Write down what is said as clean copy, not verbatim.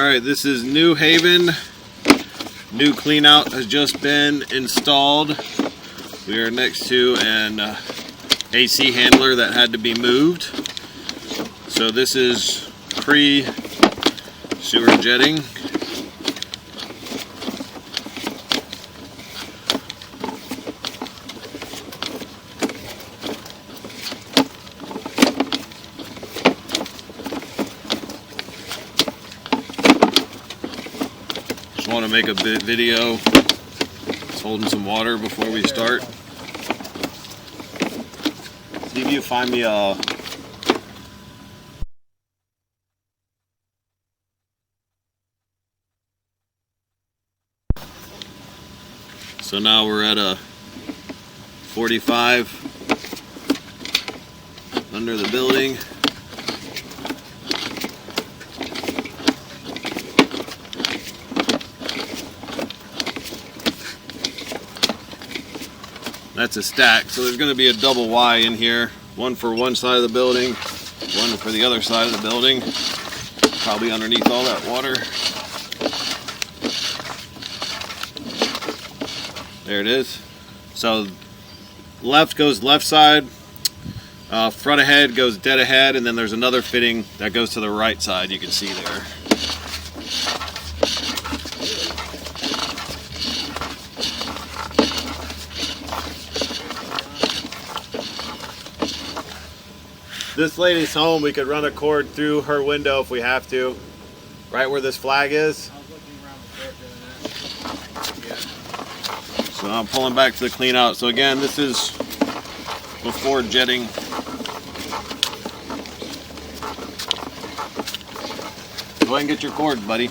Alright, this is New Haven. New clean out has just been installed. We are next to an AC handler that had to be moved. So this is pre-sewer jetting. Just want to make a video. Just holding some water before we start. See if you find me a So now we're at a 45 under the building. That's a stack, so there's going to be a double Y in here. One for one side of the building, one for the other side of the building. Probably underneath all that water. There it is. So left goes left side, front ahead goes dead ahead, and then there's another fitting that goes to the right side, you can see there. This lady's home, we could run a cord through her window if we have to. Right where this flag is. So I'm pulling back to the clean out. So again, this is before jetting. Go ahead and get your cord, buddy.